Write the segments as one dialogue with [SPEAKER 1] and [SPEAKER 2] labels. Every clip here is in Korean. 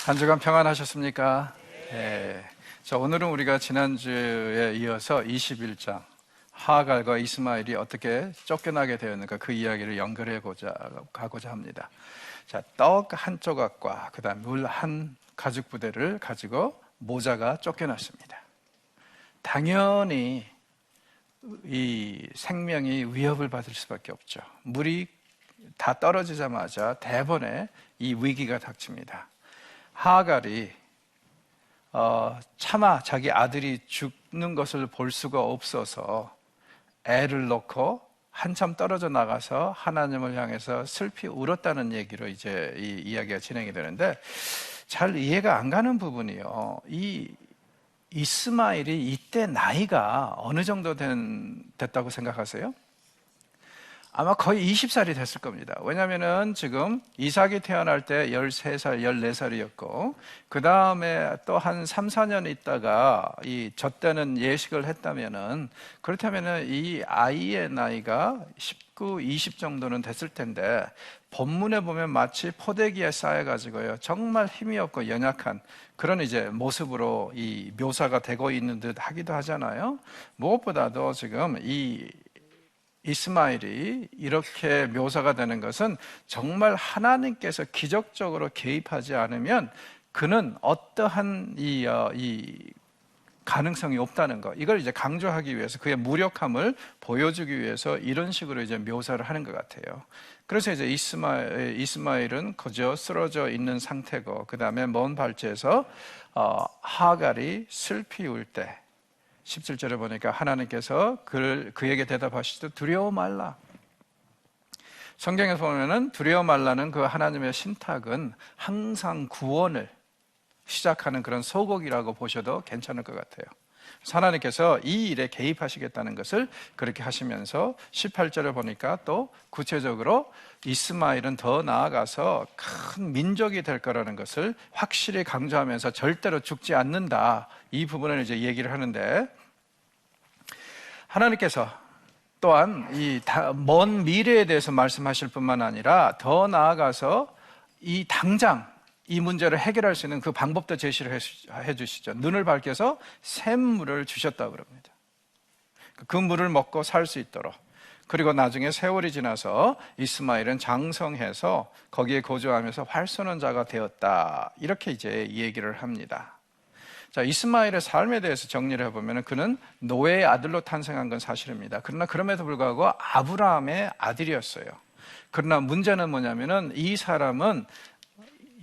[SPEAKER 1] 한 주간 평안하셨습니까? 네. 자, 오늘은 우리가 지난주에 이어서 21장 하갈과 이스마엘이 어떻게 쫓겨나게 되었는가 그 이야기를 연결해 가고자 합니다. 자, 떡 한 조각과 그다음 물 한 가죽 부대를 가지고 모자가 쫓겨났습니다. 당연히 이 생명이 위협을 받을 수밖에 없죠. 물이 다 떨어지자마자 대번에 이 위기가 닥칩니다. 하갈이 차마 자기 아들이 죽는 것을 볼 수가 없어서 애를 놓고 한참 떨어져 나가서 하나님을 향해서 슬피 울었다는 얘기로 이제 이 이야기가 진행이 되는데, 잘 이해가 안 가는 부분이요. 이 이스마엘이 이때 나이가 어느 정도 됐다고 생각하세요? 아마 거의 20살이 됐을 겁니다. 왜냐하면 지금 이삭이 태어날 때 13살, 14살이었고 그 다음에 또 한 3, 4년 있다가 이 젖대는 예식을 했다면은, 그렇다면은 이 아이의 나이가 19, 20 정도는 됐을 텐데, 본문에 보면 마치 포대기에 쌓여가지고요 정말 힘이 없고 연약한 그런 이제 모습으로 이 묘사가 되고 있는 듯 하기도 하잖아요. 무엇보다도 지금 이 이스마엘이 이렇게 묘사가 되는 것은 정말 하나님께서 기적적으로 개입하지 않으면 그는 어떠한 이 가능성이 없다는 것, 이걸 이제 강조하기 위해서, 그의 무력함을 보여주기 위해서 이런 식으로 이제 묘사를 하는 것 같아요. 그래서 이제 이스마엘은 그저 쓰러져 있는 상태고, 그 다음에 먼 발치에서 하갈이 슬피 울 때 17절에 보니까 하나님께서 그에게 대답하시되 두려워 말라. 성경에서 보면은 두려워 말라는 그 하나님의 신탁은 항상 구원을 시작하는 그런 소곡이라고 보셔도 괜찮을 것 같아요. 하나님께서 이 일에 개입하시겠다는 것을 그렇게 하시면서 18절에 보니까 또 구체적으로 이스마엘은 더 나아가서 큰 민족이 될 거라는 것을 확실히 강조하면서 절대로 죽지 않는다, 이 부분을 이제 얘기를 하는데, 하나님께서 또한 이 먼 미래에 대해서 말씀하실 뿐만 아니라 더 나아가서 이 당장 이 문제를 해결할 수 있는 그 방법도 제시를 해 주시죠. 눈을 밝혀서 샘물을 주셨다고 그럽니다. 그 물을 먹고 살 수 있도록. 그리고 나중에 세월이 지나서 이스마엘은 장성해서 거기에 거주하면서 활쏘는 자가 되었다, 이렇게 이제 얘기를 합니다. 자, 이스마엘의 삶에 대해서 정리를 해보면 그는 노예의 아들로 탄생한 건 사실입니다. 그러나 그럼에도 불구하고 아브라함의 아들이었어요. 그러나 문제는 뭐냐면은 이 사람은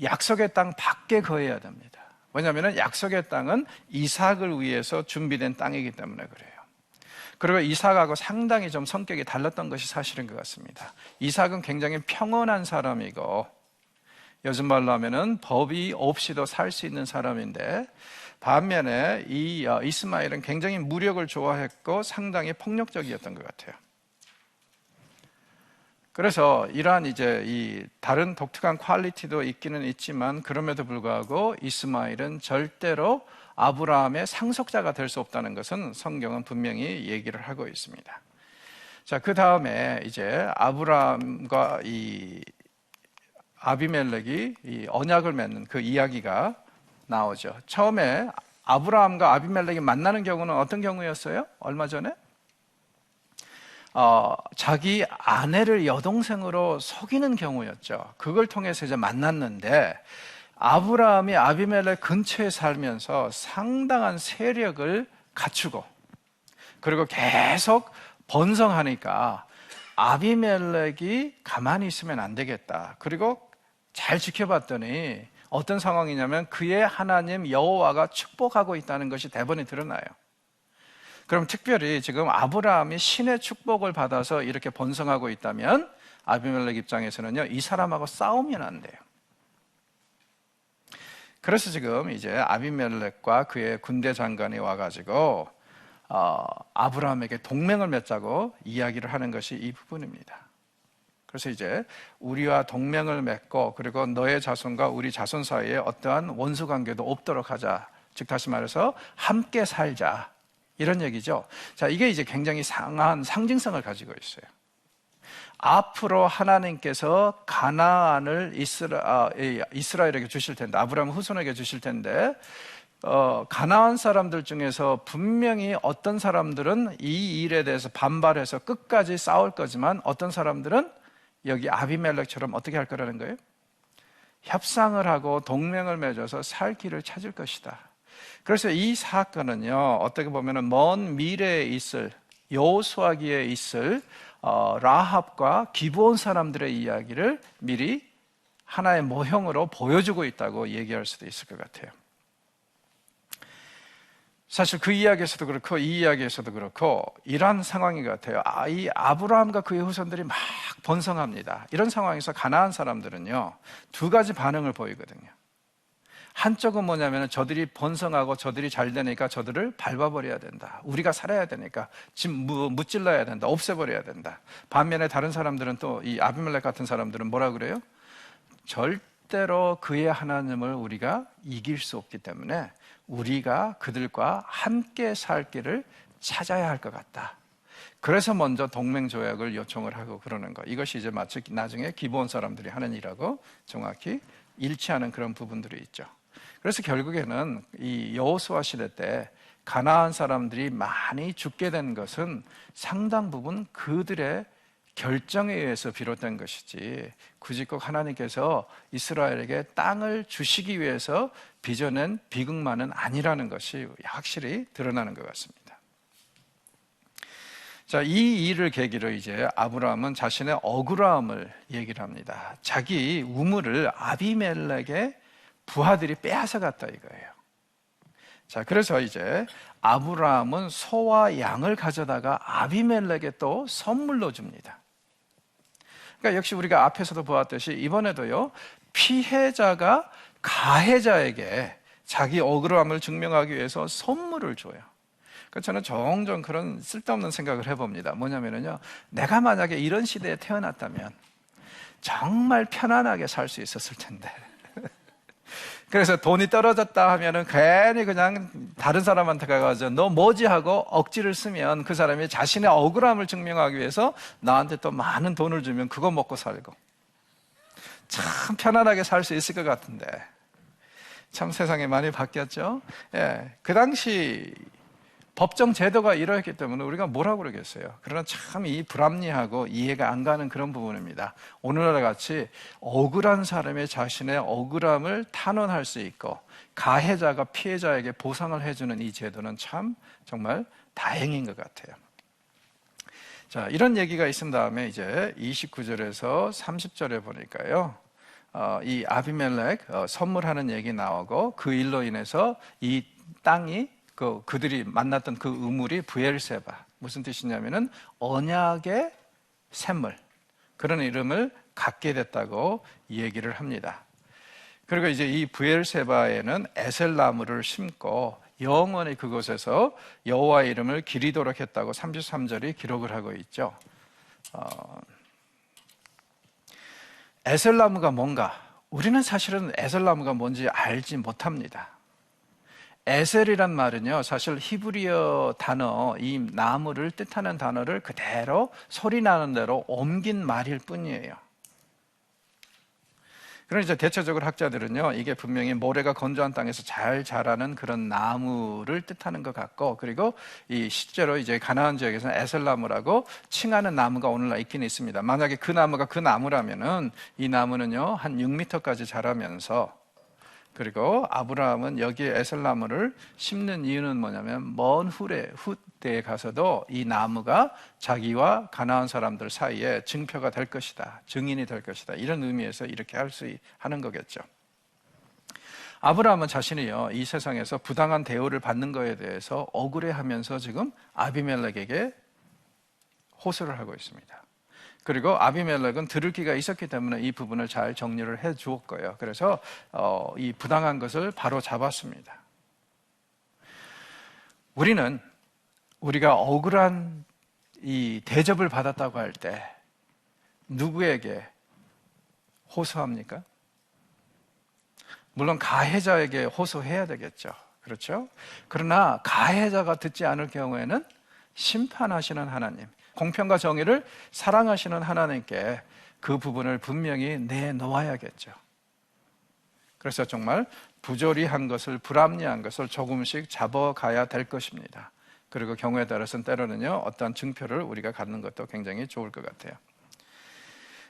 [SPEAKER 1] 약속의 땅 밖에 거해야 됩니다. 왜냐하면 약속의 땅은 이삭을 위해서 준비된 땅이기 때문에 그래요. 그리고 이삭하고 상당히 좀 성격이 달랐던 것이 사실인 것 같습니다. 이삭은 굉장히 평온한 사람이고, 요즘 말로 하면은 법이 없이도 살 수 있는 사람인데, 반면에 이 이스마엘은 굉장히 무력을 좋아했고 상당히 폭력적이었던 것 같아요. 그래서 이러한 이제 이 다른 독특한 퀄리티도 있기는 있지만, 그럼에도 불구하고 이스마엘은 절대로 아브라함의 상속자가 될 수 없다는 것은 성경은 분명히 얘기를 하고 있습니다. 자, 그 다음에 이제 아브라함과 이 아비멜렉이 이 언약을 맺는 그 이야기가 나오죠. 처음에 아브라함과 아비멜렉이 만나는 경우는 어떤 경우였어요? 얼마 전에 자기 아내를 여동생으로 속이는 경우였죠. 그걸 통해서 이제 만났는데, 아브라함이 아비멜렉 근처에 살면서 상당한 세력을 갖추고 그리고 계속 번성하니까 아비멜렉이 가만히 있으면 안 되겠다. 그리고 잘 지켜봤더니 어떤 상황이냐면 그의 하나님 여호와가 축복하고 있다는 것이 대번에 드러나요. 그럼 특별히 지금 아브라함이 신의 축복을 받아서 이렇게 번성하고 있다면 아비멜렉 입장에서는요, 이 사람하고 싸우면 안 돼요. 그래서 지금 이제 아비멜렉과 그의 군대 장관이 와가지고 아브라함에게 동맹을 맺자고 이야기를 하는 것이 이 부분입니다. 그래서 이제 우리와 동맹을 맺고 그리고 너의 자손과 우리 자손 사이에 어떠한 원수 관계도 없도록 하자. 즉 다시 말해서 함께 살자, 이런 얘기죠. 자, 이게 이제 굉장히 상한 상징성을 가지고 있어요. 앞으로 하나님께서 가나안을 이스라엘에게 주실 텐데, 아브라함 후손에게 주실 텐데, 가나안 사람들 중에서 분명히 어떤 사람들은 이 일에 대해서 반발해서 끝까지 싸울 거지만, 어떤 사람들은 여기 아비멜렉처럼 어떻게 할 거라는 거예요? 협상을 하고 동맹을 맺어서 살 길을 찾을 것이다. 그래서 이 사건은요, 어떻게 보면 먼 미래에 있을, 여호수아기에 있을 라합과 기브온 사람들의 이야기를 미리 하나의 모형으로 보여주고 있다고 얘기할 수도 있을 것 같아요. 사실 그 이야기에서도 그렇고 이 이야기에서도 그렇고 이런 상황인 것 같아요. 이 아브라함과 그의 후손들이 막 번성합니다. 이런 상황에서 가나안 사람들은요, 두 가지 반응을 보이거든요. 한쪽은 뭐냐면 저들이 번성하고 저들이 잘 되니까 저들을 밟아버려야 된다. 우리가 살아야 되니까 지금 무찔러야 된다. 없애버려야 된다. 반면에 다른 사람들은, 또 이 아비멜렉 같은 사람들은 뭐라 그래요? 절대로 그의 하나님을 우리가 이길 수 없기 때문에 우리가 그들과 함께 살 길을 찾아야 할 것 같다. 그래서 먼저 동맹 조약을 요청을 하고 그러는 거. 이것이 이제 마치 나중에 기브온 사람들이 하는 일하고 정확히 일치하는 그런 부분들이 있죠. 그래서 결국에는 이 여호수아 시대 때 가나안 사람들이 많이 죽게 된 것은 상당 부분 그들의 결정에 의해서 비롯된 것이지, 굳이 꼭 하나님께서 이스라엘에게 땅을 주시기 위해서 빚어낸 비극만은 아니라는 것이 확실히 드러나는 것 같습니다. 자, 이 일을 계기로 이제 아브라함은 자신의 억울함을 얘기를 합니다. 자기 우물을 아비멜렉의 부하들이 빼앗아 갔다 이거예요. 자, 그래서 이제 아브라함은 소와 양을 가져다가 아비멜렉에 또 선물로 줍니다. 그러니까 역시 우리가 앞에서도 보았듯이 이번에도요, 피해자가 가해자에게 자기 억울함을 증명하기 위해서 선물을 줘요. 그러니까 저는 종종 그런 쓸데없는 생각을 해봅니다. 뭐냐면요, 내가 만약에 이런 시대에 태어났다면 정말 편안하게 살 수 있었을 텐데. 그래서 돈이 떨어졌다 하면은 괜히 그냥 다른 사람한테 가가지고 너 뭐지 하고 억지를 쓰면 그 사람이 자신의 억울함을 증명하기 위해서 나한테 또 많은 돈을 주면 그거 먹고 살고 참 편안하게 살 수 있을 것 같은데, 참 세상이 많이 바뀌었죠. 예, 그 당시 법정 제도가 이러했기 때문에 우리가 뭐라고 그러겠어요. 그러나 참 이 불합리하고 이해가 안 가는 그런 부분입니다. 오늘날 같이 억울한 사람의 자신의 억울함을 탄원할 수 있고 가해자가 피해자에게 보상을 해주는 이 제도는 참 정말 다행인 것 같아요. 자, 이런 얘기가 있은 다음에 이제 29절에서 30절에 보니까요, 이 아비멜렉 선물하는 얘기 나오고 그 일로 인해서 이 땅이 그들이 만났던 그 우물이 브엘세바, 무슨 뜻이냐면은 언약의 샘물, 그런 이름을 갖게 됐다고 얘기를 합니다. 그리고 이제 이 브엘세바에는 에셀나무를 심고 영원히 그곳에서 여호와의 이름을 기리도록 했다고 33절이 기록을 하고 있죠. 에셀나무가 뭔가? 우리는 사실은 에셀나무가 뭔지 알지 못합니다. 에셀이란 말은요, 사실 히브리어 단어, 이 나무를 뜻하는 단어를 그대로 소리 나는 대로 옮긴 말일 뿐이에요. 그러니까 대체적으로 학자들은요, 이게 분명히 모래가 건조한 땅에서 잘 자라는 그런 나무를 뜻하는 것 같고, 그리고 이 실제로 이제 가나안 지역에서는 에셀나무라고 칭하는 나무가 오늘날 있긴 있습니다. 만약에 그 나무가 그 나무라면은 이 나무는요, 한 6m까지 자라면서, 그리고 아브라함은 여기에 에셀나무를 심는 이유는 뭐냐면 먼 후대에 가서도 이 나무가 자기와 가나안 사람들 사이에 증표가 될 것이다, 증인이 될 것이다, 이런 의미에서 이렇게 하는 거겠죠. 아브라함은 자신이요, 이 세상에서 부당한 대우를 받는 것에 대해서 억울해하면서 지금 아비멜렉에게 호소를 하고 있습니다. 그리고 아비멜렉은 들을 기가 있었기 때문에 이 부분을 잘 정리를 해 주었고요. 그래서 이 부당한 것을 바로 잡았습니다. 우리가 억울한 이 대접을 받았다고 할 때 누구에게 호소합니까? 물론 가해자에게 호소해야 되겠죠. 그렇죠? 그러나 가해자가 듣지 않을 경우에는 심판하시는 하나님, 공평과 정의를 사랑하시는 하나님께 그 부분을 분명히 내놓아야겠죠. 그래서 정말 부조리한 것을, 불합리한 것을 조금씩 잡아가야 될 것입니다. 그리고 경우에 따라서는 때로는요, 어떤 증표를 우리가 갖는 것도 굉장히 좋을 것 같아요.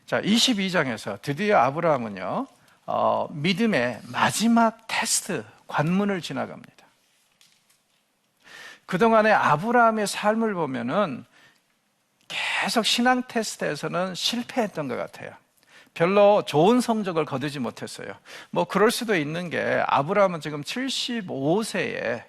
[SPEAKER 1] 자, 22장에서 드디어 아브라함은요, 믿음의 마지막 테스트, 관문을 지나갑니다. 그동안의 아브라함의 삶을 보면은 계속 신앙 테스트에서는 실패했던 것 같아요. 별로 좋은 성적을 거두지 못했어요. 뭐 그럴 수도 있는 게 아브라함은 지금 75세에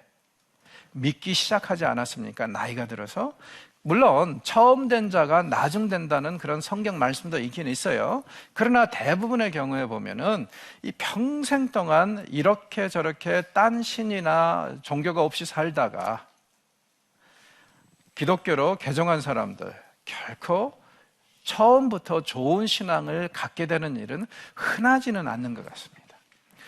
[SPEAKER 1] 믿기 시작하지 않았습니까? 나이가 들어서. 물론 처음 된 자가 나중된다는 그런 성경 말씀도 있긴 있어요. 그러나 대부분의 경우에 보면은 이 평생 동안 이렇게 저렇게 딴 신이나 종교가 없이 살다가 기독교로 개종한 사람들, 결코 처음부터 좋은 신앙을 갖게 되는 일은 흔하지는 않는 것 같습니다.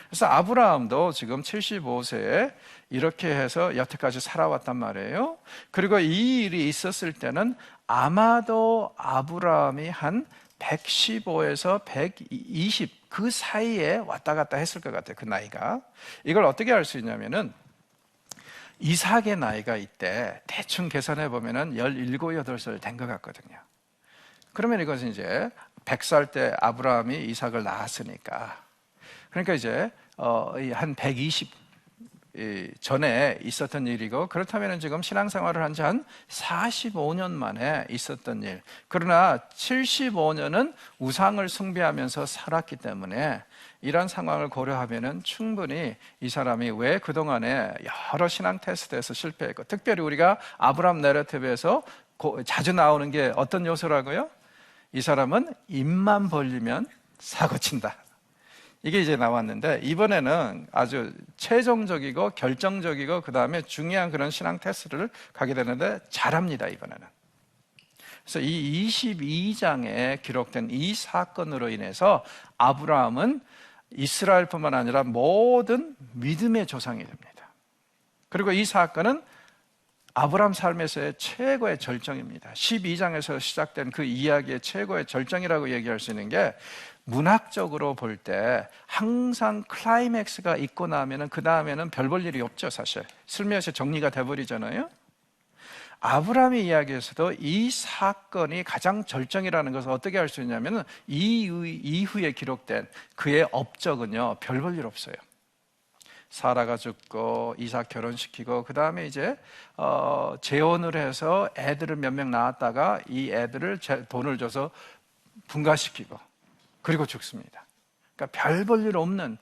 [SPEAKER 1] 그래서 아브라함도 지금 75세에 이렇게 해서 여태까지 살아왔단 말이에요. 그리고 이 일이 있었을 때는 아마도 아브라함이 한 115에서 120 그 사이에 왔다 갔다 했을 것 같아요. 그 나이가. 이걸 어떻게 알 수 있냐면은 이삭의 나이가 이때 대충 계산해 보면은 17, 18살 된 것 같거든요. 그러면 이것은 이제 100살 때 아브라함이 이삭을 낳았으니까, 그러니까 이제 한 120 전에 있었던 일이고, 그렇다면 지금 신앙생활을 한 지 한 45년 만에 있었던 일. 그러나 75년은 우상을 숭배하면서 살았기 때문에 이런 상황을 고려하면은 충분히 이 사람이 왜 그동안에 여러 신앙 테스트에서 실패했고, 특별히 우리가 아브라함 내러티브에서 자주 나오는 게 어떤 요소라고요? 이 사람은 입만 벌리면 사고친다. 이게 이제 나왔는데, 이번에는 아주 최종적이고 결정적이고 그 다음에 중요한 그런 신앙 테스트를 가게 되는데 잘합니다, 이번에는. 그래서 이 22장에 기록된 이 사건으로 인해서 아브라함은 이스라엘뿐만 아니라 모든 믿음의 조상이 됩니다. 그리고 이 사건은 아브라함 삶에서의 최고의 절정입니다. 12장에서 시작된 그 이야기의 최고의 절정이라고 얘기할 수 있는 게, 문학적으로 볼 때 항상 클라이맥스가 있고 나면은 그 다음에는 별 볼 일이 없죠, 사실. 슬며시 정리가 돼버리잖아요. 아브라함의 이야기에서도 이 사건이 가장 절정이라는 것을 어떻게 알 수 있냐면은 이후에 기록된 그의 업적은요, 별 볼 일 없어요. 사라가 죽고 이삭 결혼시키고 그 다음에 이제 재혼을 해서 애들을 몇 명 낳았다가 이 애들을 돈을 줘서 분가시키고 그리고 죽습니다. 그러니까 별 볼 일 없는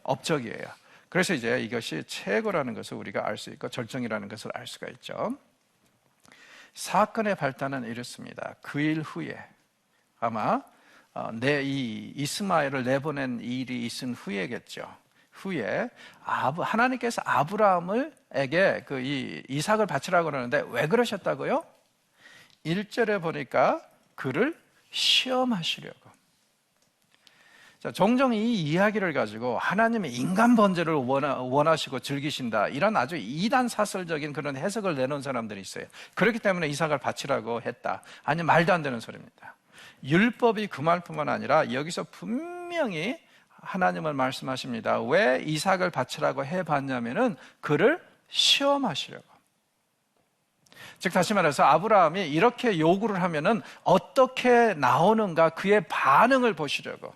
[SPEAKER 1] 업적이에요. 그래서 이제 이것이 최고라는 것을 우리가 알 수 있고 절정이라는 것을 알 수가 있죠. 사건의 발단은 이렇습니다. 그 일 후에 아마 이 이스마엘을 내보낸 일이 있은 후에겠죠. 후에 하나님께서 아브라함에게 이 이삭을 바치라고 그러는데 왜 그러셨다고요? 1절에 보니까 그를 시험하시려고. 자, 종종 이 이야기를 가지고 하나님의 인간 번제를 원하시고 즐기신다, 이런 아주 이단사설적인 그런 해석을 내놓은 사람들이 있어요. 그렇기 때문에 이삭을 바치라고 했다. 아니, 말도 안 되는 소리입니다. 율법이 그 말뿐만 아니라 여기서 분명히 하나님은 말씀하십니다. 왜 이삭을 바치라고 해봤냐면은 그를 시험하시려고. 즉 다시 말해서 아브라함이 이렇게 요구를 하면은 어떻게 나오는가, 그의 반응을 보시려고.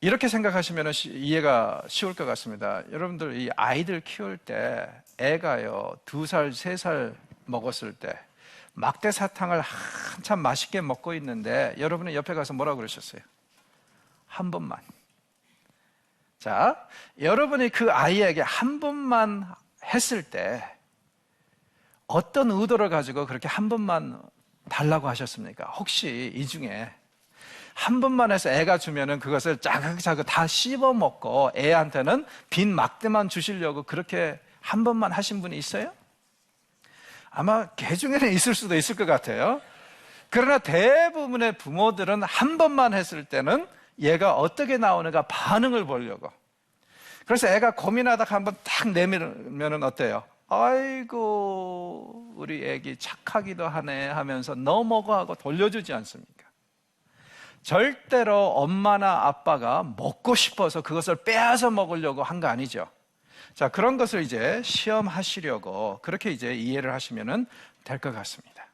[SPEAKER 1] 이렇게 생각하시면 이해가 쉬울 것 같습니다. 여러분들 이 아이들 키울 때 애가요 2살, 3살 먹었을 때 막대 사탕을 한참 맛있게 먹고 있는데 여러분이 옆에 가서 뭐라고 그러셨어요? 한 번만. 자, 여러분이 그 아이에게 한 번만 했을 때 어떤 의도를 가지고 그렇게 한 번만 달라고 하셨습니까? 혹시 이 중에 한 번만 해서 애가 주면은 그것을 짜그짜그 다 씹어 먹고 애한테는 빈 막대만 주시려고 그렇게 한 번만 하신 분이 있어요? 아마 개 중에는 있을 수도 있을 것 같아요. 그러나 대부분의 부모들은 한 번만 했을 때는 얘가 어떻게 나오는가 반응을 보려고. 그래서 애가 고민하다가 한번 딱 내밀면은 어때요? 아이고 우리 애기 착하기도 하네 하면서 너 먹어 하고 돌려주지 않습니까? 절대로 엄마나 아빠가 먹고 싶어서 그것을 빼앗아 먹으려고 한 거 아니죠. 자, 그런 것을 이제 시험하시려고 그렇게 이제 이해를 하시면 될 것 같습니다.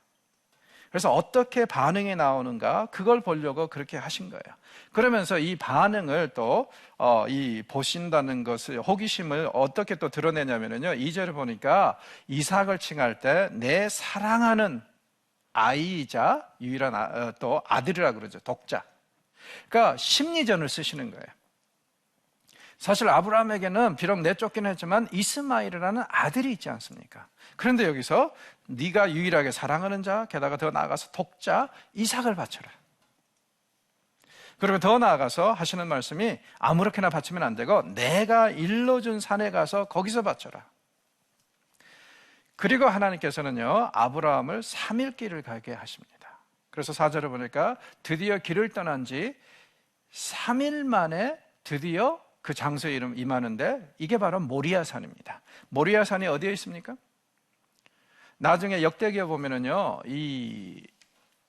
[SPEAKER 1] 그래서 어떻게 반응이 나오는가 그걸 보려고 그렇게 하신 거예요. 그러면서 이 반응을 또 이 보신다는 것을, 호기심을 어떻게 또 드러내냐면요, 2절을 보니까 이삭을 칭할 때 내 사랑하는 아이이자 유일한 또 아들이라 그러죠. 독자. 그러니까 심리전을 쓰시는 거예요. 사실 아브라함에게는 비록 내쫓긴 했지만 이스마엘이라는 아들이 있지 않습니까? 그런데 여기서 네가 유일하게 사랑하는 자, 게다가 더 나아가서 독자 이삭을 바쳐라. 그리고 더 나아가서 하시는 말씀이 아무렇게나 바치면 안 되고 내가 일러준 산에 가서 거기서 바쳐라. 그리고 하나님께서는요, 아브라함을 3일 길을 가게 하십니다. 그래서 4절을 보니까 드디어 길을 떠난 지 3일 만에 드디어 그 장소의 이름 임하는데, 이게 바로 모리아산입니다. 모리아산이 어디에 있습니까? 나중에 역대기에 보면은요, 이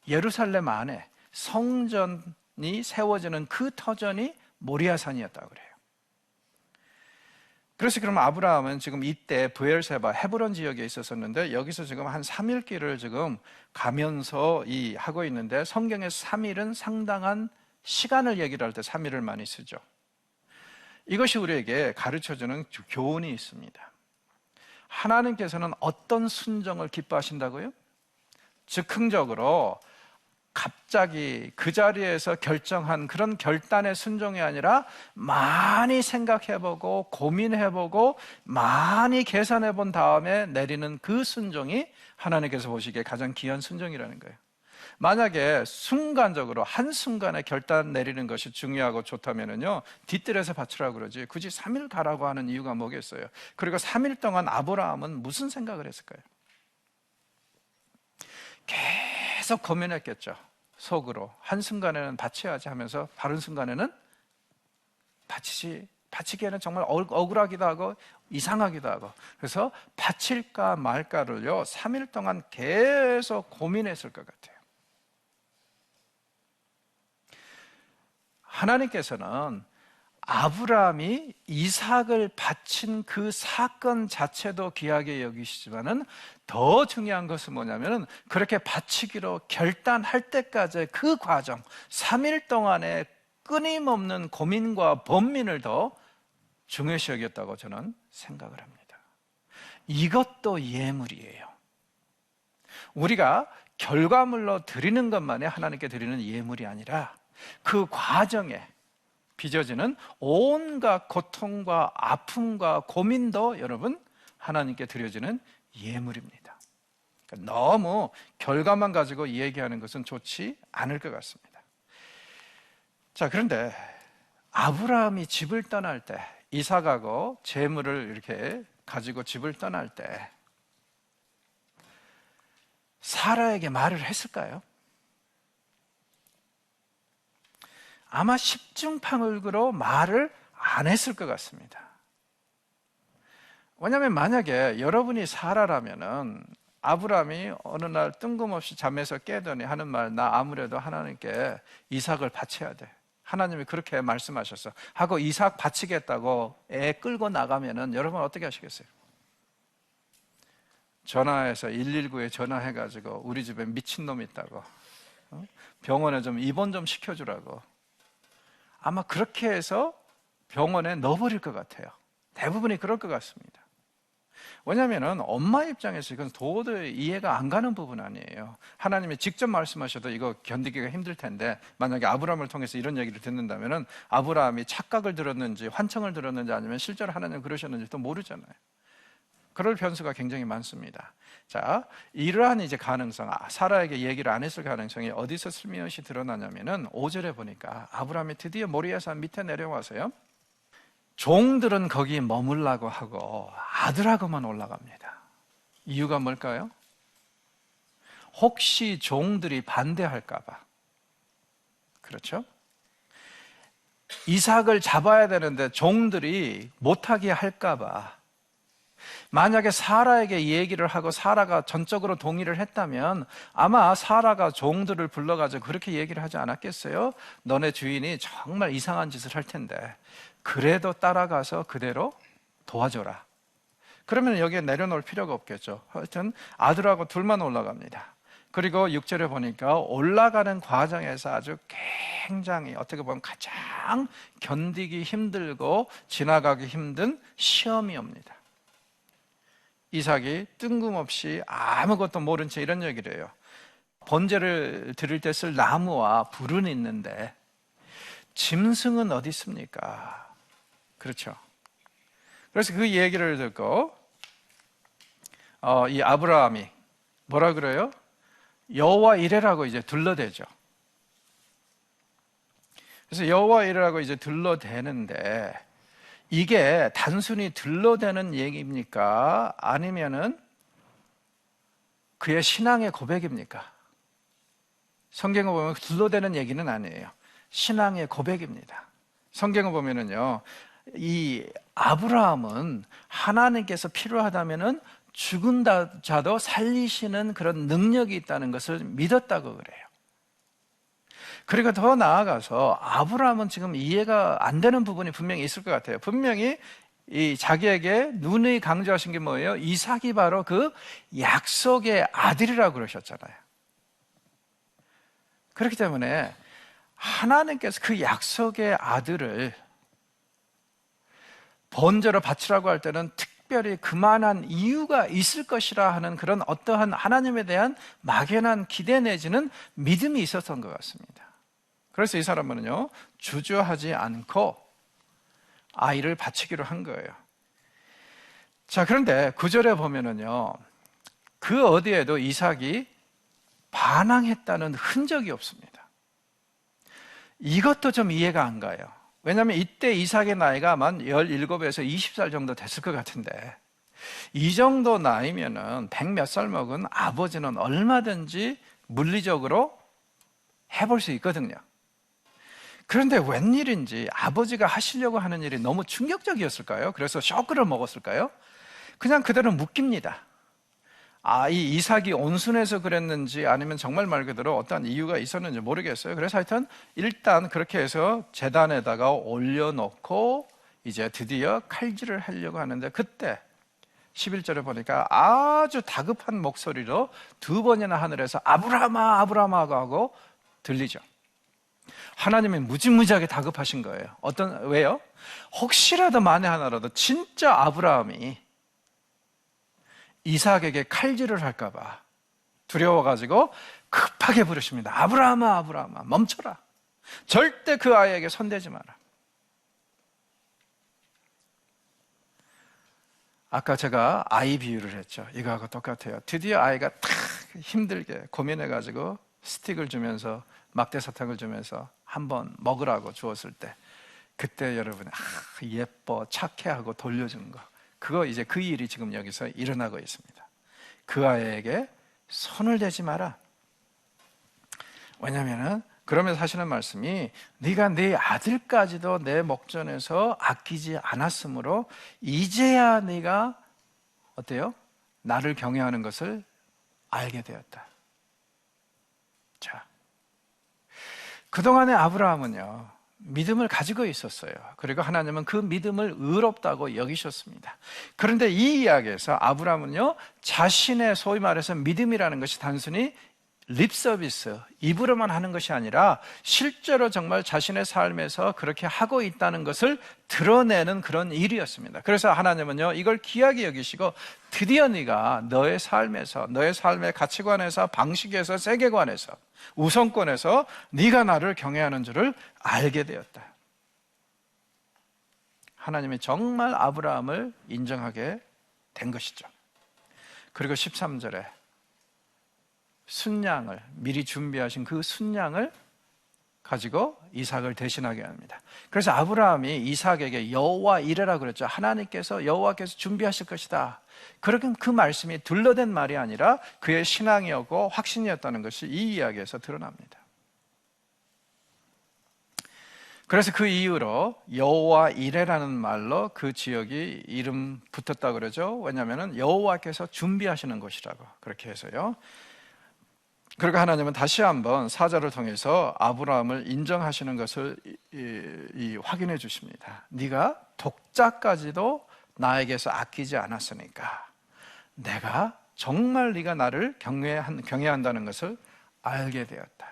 [SPEAKER 1] 예루살렘 안에 성전이 세워지는 그 터전이 모리아산이었다고 그래요. 그래서 그럼 아브라함은 지금 이때 브엘세바 헤브론 지역에 있었었는데, 여기서 지금 한 3일 길을 지금 가면서 하고 있는데, 성경에서 3일은 상당한 시간을 얘기를 할 때 3일을 많이 쓰죠. 이것이 우리에게 가르쳐주는 교훈이 있습니다. 하나님께서는 어떤 순종을 기뻐하신다고요? 즉흥적으로 갑자기 그 자리에서 결정한 그런 결단의 순종이 아니라 많이 생각해보고 고민해보고 많이 계산해본 다음에 내리는 그 순종이 하나님께서 보시기에 가장 귀한 순종이라는 거예요. 만약에 순간적으로 한순간에 결단 내리는 것이 중요하고 좋다면요, 뒤뜰에서 바치라고 그러지 굳이 3일 가라고 하는 이유가 뭐겠어요? 그리고 3일 동안 아브라함은 무슨 생각을 했을까요? 계속 고민했겠죠. 속으로 한순간에는 바쳐야지 하면서 다른 순간에는 바치기에는 정말 억울하기도 하고 이상하기도 하고, 그래서 바칠까 말까를요 3일 동안 계속 고민했을 것 같아요. 하나님께서는 아브라함이 이삭을 바친 그 사건 자체도 귀하게 여기시지만은 더 중요한 것은 뭐냐면은 그렇게 바치기로 결단할 때까지의 그 과정, 3일 동안의 끊임없는 고민과 번민을 더 중요시 여겼다고 저는 생각을 합니다. 이것도 예물이에요. 우리가 결과물로 드리는 것만이 하나님께 드리는 예물이 아니라 그 과정에 빚어지는 온갖 고통과 아픔과 고민도 여러분 하나님께 드려지는 예물입니다. 그러니까 너무 결과만 가지고 얘기하는 것은 좋지 않을 것 같습니다. 자, 그런데 아브라함이 집을 떠날 때, 이삭하고 재물을 이렇게 가지고 집을 떠날 때 사라에게 말을 했을까요? 아마 십중팔구로 말을 안 했을 것 같습니다. 왜냐하면 만약에 여러분이 사라라면은 아브라함이 어느 날 뜬금없이 잠에서 깨더니 하는 말, 나 아무래도 하나님께 이삭을 바쳐야 돼, 하나님이 그렇게 말씀하셨어 하고 이삭 바치겠다고 애 끌고 나가면은 여러분 어떻게 하시겠어요? 전화해서 119에 전화해가지고 우리 집에 미친놈 있다고, 병원에 좀 입원 좀 시켜주라고, 아마 그렇게 해서 병원에 넣어버릴 것 같아요. 대부분이 그럴 것 같습니다. 왜냐하면 엄마 입장에서 이건 도저히 이해가 안 가는 부분 아니에요. 하나님이 직접 말씀하셔도 이거 견디기가 힘들 텐데, 만약에 아브라함을 통해서 이런 얘기를 듣는다면 아브라함이 착각을 들었는지 환청을 들었는지 아니면 실제로 하나님 그러셨는지 또 모르잖아요. 그럴 변수가 굉장히 많습니다. 자, 이러한 이제 가능성, 사라에게 얘기를 안 했을 가능성이 어디서 슬며시 드러나냐면은 5절에 보니까 아브라함이 드디어 모리아산 밑에 내려와서요, 종들은 거기 머물라고 하고 아들하고만 올라갑니다. 이유가 뭘까요? 혹시 종들이 반대할까봐. 그렇죠? 이삭을 잡아야 되는데 종들이 못하게 할까봐 만약에 사라에게 이 얘기를 하고 사라가 전적으로 동의를 했다면 아마 사라가 종들을 불러가지고 그렇게 얘기를 하지 않았겠어요? 너네 주인이 정말 이상한 짓을 할 텐데 그래도 따라가서 그대로 도와줘라. 그러면 여기에 내려놓을 필요가 없겠죠. 하여튼 아들하고 둘만 올라갑니다. 그리고 6절에 보니까 올라가는 과정에서 아주 굉장히 어떻게 보면 가장 견디기 힘들고 지나가기 힘든 시험이 옵니다. 이삭이 뜬금없이 아무것도 모른 채 이런 얘기를 해요. 번제를 드릴 때 쓸 나무와 불은 있는데 짐승은 어디 있습니까? 그렇죠. 그래서 그 얘기를 듣고 이 아브라함이 뭐라 그래요? 여호와 이레라고 이제 둘러대죠. 그래서 여호와 이레라고 이제 둘러대는데 이게 단순히 둘러대는 얘기입니까? 아니면은 그의 신앙의 고백입니까? 성경을 보면 둘러대는 얘기는 아니에요. 신앙의 고백입니다. 성경을 보면은요, 이 아브라함은 하나님께서 필요하다면은 죽은 자도 살리시는 그런 능력이 있다는 것을 믿었다고 그래요. 그리고 더 나아가서 아브라함은 지금 이해가 안 되는 부분이 분명히 있을 것 같아요. 분명히 이 자기에게 누누이 강조하신 게 뭐예요? 이삭이 바로 그 약속의 아들이라고 그러셨잖아요. 그렇기 때문에 하나님께서 그 약속의 아들을 번제로 바치라고 할 때는 특별히 그만한 이유가 있을 것이라 하는 그런 어떠한 하나님에 대한 막연한 기대 내지는 믿음이 있었던 것 같습니다. 그래서 이 사람은요, 주저하지 않고 아이를 바치기로 한 거예요. 자, 그런데 9절에 보면은요, 그 어디에도 이삭이 반항했다는 흔적이 없습니다. 이것도 좀 이해가 안 가요. 왜냐하면 이때 이삭의 나이가 아마 17에서 20살 정도 됐을 것 같은데 이 정도 나이면은 100 몇 살 먹은 아버지는 얼마든지 물리적으로 해볼 수 있거든요. 그런데 웬일인지 아버지가 하시려고 하는 일이 너무 충격적이었을까요? 그래서 쇼크를 먹었을까요? 그냥 그대로 묶입니다. 이 이삭이 온순해서 그랬는지 아니면 정말 말 그대로 어떤 이유가 있었는지 모르겠어요. 그래서 하여튼 일단 그렇게 해서 제단에다가 올려놓고 이제 드디어 칼질을 하려고 하는데 그때 11절에 보니까 아주 다급한 목소리로 2번이나 하늘에서 아브라함아 아브라함아 하고 들리죠. 하나님이 무지무지하게 다급하신 거예요. 왜요? 혹시라도 만에 하나라도 진짜 아브라함이 이삭에게 칼질을 할까봐 두려워가지고 급하게 부르십니다. 아브라함아 아브라함아 멈춰라. 절대 그 아이에게 손대지 마라. 아까 제가 아이 비유를 했죠. 이거하고 똑같아요. 드디어 아이가 탁 힘들게 고민해가지고 스틱을 주면서 막대사탕을 주면서 한번 먹으라고 주었을 때 그때 여러분이 예뻐 착해 하고 돌려준 거 그거 이제 그 일이 지금 여기서 일어나고 있습니다. 그 아이에게 손을 대지 마라. 왜냐하면 그러면서 하시는 말씀이 네가 네 아들까지도 내 목전에서 아끼지 않았으므로 이제야 네가 어때요? 나를 경외하는 것을 알게 되었다. 자, 그동안의 아브라함은요 믿음을 가지고 있었어요. 그리고 하나님은 그 믿음을 의롭다고 여기셨습니다. 그런데 이 이야기에서 아브라함은요 자신의 소위 말해서 믿음이라는 것이 단순히 립서비스, 입으로만 하는 것이 아니라 실제로 정말 자신의 삶에서 그렇게 하고 있다는 것을 드러내는 그런 일이었습니다. 그래서 하나님은요 이걸 귀하게 여기시고 드디어 네가 너의 삶에서 너의 삶의 가치관에서 방식에서 세계관에서 우선권에서 네가 나를 경외하는 줄을 알게 되었다. 하나님이 정말 아브라함을 인정하게 된 것이죠. 그리고 13절에 순양을 미리 준비하신 그 순양을 가지고 이삭을 대신하게 합니다. 그래서 아브라함이 이삭에게 여호와 이레라 그랬죠. 여호와께서 준비하실 것이다. 그러면 그 말씀이 둘러댄 말이 아니라 그의 신앙이었고 확신이었다는 것이 이 이야기에서 드러납니다. 그래서 그 이후로 여호와 이레라는 말로 그 지역이 이름 붙었다 그러죠. 왜냐하면 여호와께서 준비하시는 곳이라고 그렇게 해서요. 그리고 하나님은 다시 한번 사자를 통해서 아브라함을 인정하시는 것을 확인해 주십니다. 네가 독자까지도 나에게서 아끼지 않았으니까 내가 정말 네가 나를 경외한다는 것을 알게 되었다.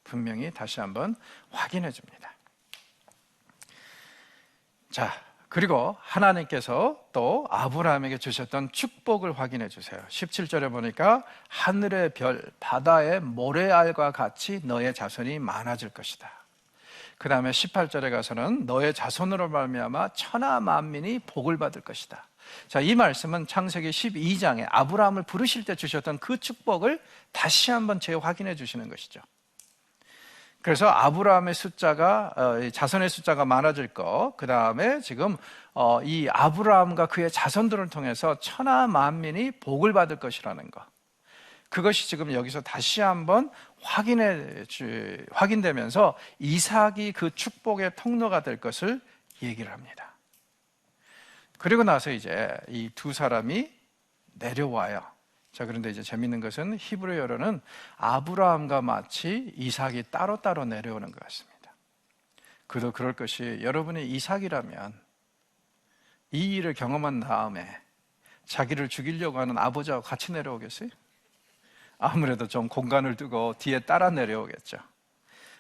[SPEAKER 1] 분명히 다시 한번 확인해 줍니다. 자, 그리고 하나님께서 또 아브라함에게 주셨던 축복을 확인해 주세요. 17절에 보니까 하늘의 별, 바다의 모래알과 같이 너의 자손이 많아질 것이다. 그 다음에 18절에 가서는 너의 자손으로 말미암아 천하 만민이 복을 받을 것이다. 자, 이 말씀은 창세기 12장에 아브라함을 부르실 때 주셨던 그 축복을 다시 한번 재확인해 주시는 것이죠. 그래서 아브라함의 숫자가 자손의 숫자가 많아질 것, 그 다음에 지금 이 아브라함과 그의 자손들을 통해서 천하 만민이 복을 받을 것이라는 것, 그것이 지금 여기서 다시 한번 확인되면서 이삭이 그 축복의 통로가 될 것을 얘기를 합니다. 그리고 나서 이제 이 두 사람이 내려와요. 자, 그런데 이제 재밌는 것은 히브리어로는 아브라함과 마치 이삭이 따로따로 내려오는 것 같습니다. 그도 그럴 것이, 여러분이 이삭이라면 이 일을 경험한 다음에 자기를 죽이려고 하는 아버지와 같이 내려오겠어요? 아무래도 좀 공간을 두고 뒤에 따라 내려오겠죠.